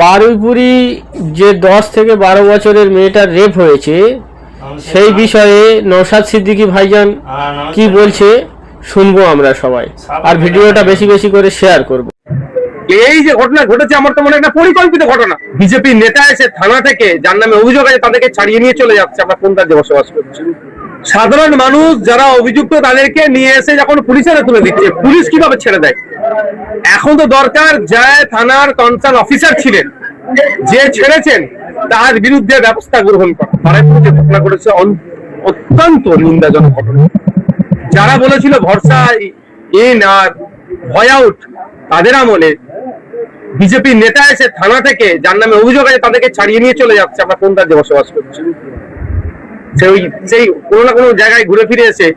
বারুইপুরি যে 10 থেকে 12 বছরের মেয়েটার রেপ হয়েছে সেই বিষয়ে নওশাদ সিদ্দিকী ভাইজান কি বলছে শুনবো আমরা সবাই, আর ভিডিওটা বেশি বেশি করে শেয়ার করব। এই যে ঘটনা ঘটেছে আমার তো মনে হয় একটা পরিকল্পিত ঘটনা। বিজেপি নেতা এসে থানা থেকে যার নামে অভিযোগ আছে তাদেরকে ছাড়িয়ে নিয়ে চলে যাচ্ছে। আমরা কোন রাজ্যে বসবাস করছি? সাধারণ মানুষ যারা অভিযুক্ত তাদেরকে নিয়ে এসে যখন পুলিশের তুলে দিচ্ছে, পুলিশ কিভাবে ছেড়ে দেয়? এখন তো দরকার যায় থানার কনসার্ন অফিসার ছিলেন, যে ছেড়েছেন তার বিরুদ্ধে ব্যবস্থা গ্রহণ করা। বারুইপুরে যে ঘটনা ঘটেছে অত্যন্ত নিন্দাজনক ঘটনা। যারা বলেছিল ভরসা ইন আর ভয় আউট, তাদের আমলে বিজেপি নেতা এসে থানা থেকে যার নামে অভিযোগ আছে তাদেরকে ছাড়িয়ে নিয়ে চলে যাচ্ছে। আমরা কোন রাজ্যে বসবাস করছি? সেই কোনো না কোনো জায়গায় ঘুরে ফিরে এসে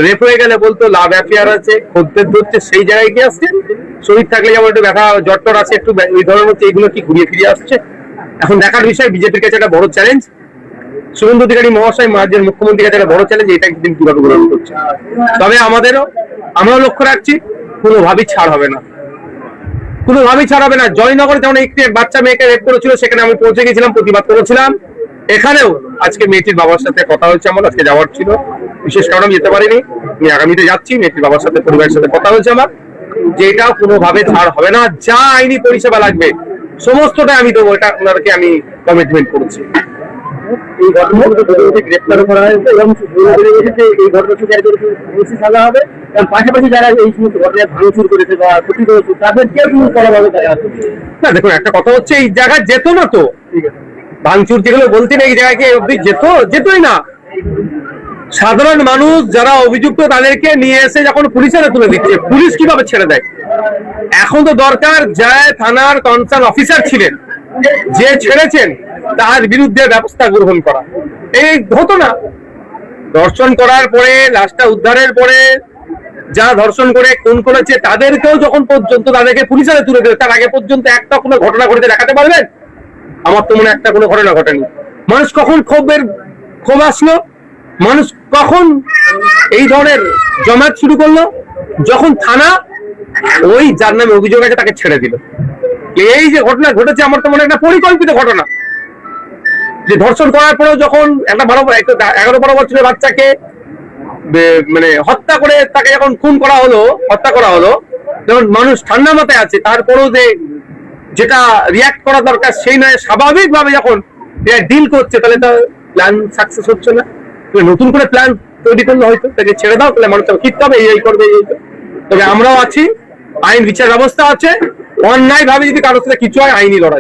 রেপ হয়ে গেলে বলতো লাভ অ্যাফেয়ার আছে, খদ্দের ধরছে, সেই জায়গায় গিয়ে আসছে। শরীর থাকলে যেমন একটু ব্যথা জট্টর আছে, একটু ওই ধরনের হচ্ছে, এগুলো কি ঘুরিয়ে ফিরে আসছে? এখন দেখার বিষয়, বিজেপির কাছে একটা বড় চ্যালেঞ্জ, শুভেন্দু অধিকারী মহাশয় রাজ্যের মুখ্যমন্ত্রীর কাছে একটা বড় চ্যালেঞ্জ, এটা একদিন কিভাবে গ্রহণ করছে। তবে আমরাও লক্ষ্য রাখছি, কোনোভাবেই ছাড় হবে না, কোনোভাবেই ছাড় হবে না। জয়নগরে যেমন একটি বাচ্চা মেয়েকে রেপ করেছিল, সেখানে আমি পৌঁছে গেছিলাম, প্রতিবাদ করেছিলাম। এখানেও আজকে মেয়েটির বাবার সাথে কথা হয়েছে, আমার আজকে যাওয়ার ছিল, বিশেষ কারণে আমি যেতে পারিনি। আমি আগামীতে যাচ্ছি, মেয়েটির বাবার সাথে, পরিবারের সাথে কথা হয়েছে আমার, যে এটাও কোনোভাবে ছাড় হবে না। যা আইনি পরিষেবা লাগবে সমস্তটা আমি দেবো, এটা ওনাদেরকে আমি কমিটমেন্ট করেছি। এই ঘটনাগুলো গ্রেপ্তার করা হয়েছে এবং এই ঘটনা থেকে সাজা হবে, এবং পাশাপাশি যারা এই সমস্ত ঘটনায় ভাঙচুর করেছে বা ক্ষতি করেছে তাদেরকেও কিন্তু কড়াভাবে দেখা হচ্ছে। না দেখুন, একটা কথা হচ্ছে, এই জায়গায় যেত না তো, ভাঙচুর যেগুলো বলতে না, এই জায়গায় অব্দি যেতই না। সাধারণ মানুষ যারা অভিযুক্ত তাদেরকে নিয়ে এসে যখন পুলিশের তুলে দিচ্ছে, পুলিশ কিভাবে ছেড়ে দেয়? এখন তো দরকার যায় থানার কনসার্ন অফিসার ছিলেন, যে ছেড়েছেন তার বিরুদ্ধে ব্যবস্থা গ্রহণ করা। এই ঘটনা ধর্ষণ করার পরে, লাশটা উদ্ধারের পরে যারা ধর্ষণ করে খুন করেছে তাদেরকেও যখন পর্যন্ত তাদেরকে পুলিশের তুলে দেবে, তার আগে পর্যন্ত একটা কোনো ঘটনা ঘটে দেখাতে পারবেন? আমার তো মনে একটা কোনো ঘটনা ঘটেনি। মানুষ কখন ক্ষোভ আসলো, মানুষ কখন এই ধরনের জমায়েত শুরু করলো? যখন থানা ওই যার নামে অভিযোগ আছে তাকে ছেড়ে দিল। এই যে ঘটনা ঘটেছে আমার তো মনে হয় একটা পরিকল্পিত ঘটনা, যে ধর্ষণ করার পরেও যখন একটা 11-12 বছরের বাচ্চাকে মানে হত্যা করে তাকে যখন হত্যা করা হলো, যখন মানুষ ঠান্ডা মাথায় আছে, তারপরেও যেটা রিয়াক্ট করা দরকার সেই নয়, স্বাভাবিকভাবে যখন ডিল করছে, তাহলে তার প্ল্যান সাকসেস হচ্ছে না। নতুন করে প্ল্যান তৈরি করলে হয়তো তাকে ছেড়ে দাও, তাহলে মানুষ কিনতে হবে, এই করবে, এই। তবে আমরাও আছি, আইন বিচার ব্যবস্থা আছে, অন্যায় ভাবে যদি কারোর সাথে কিছু হয় আইনি লড়াই।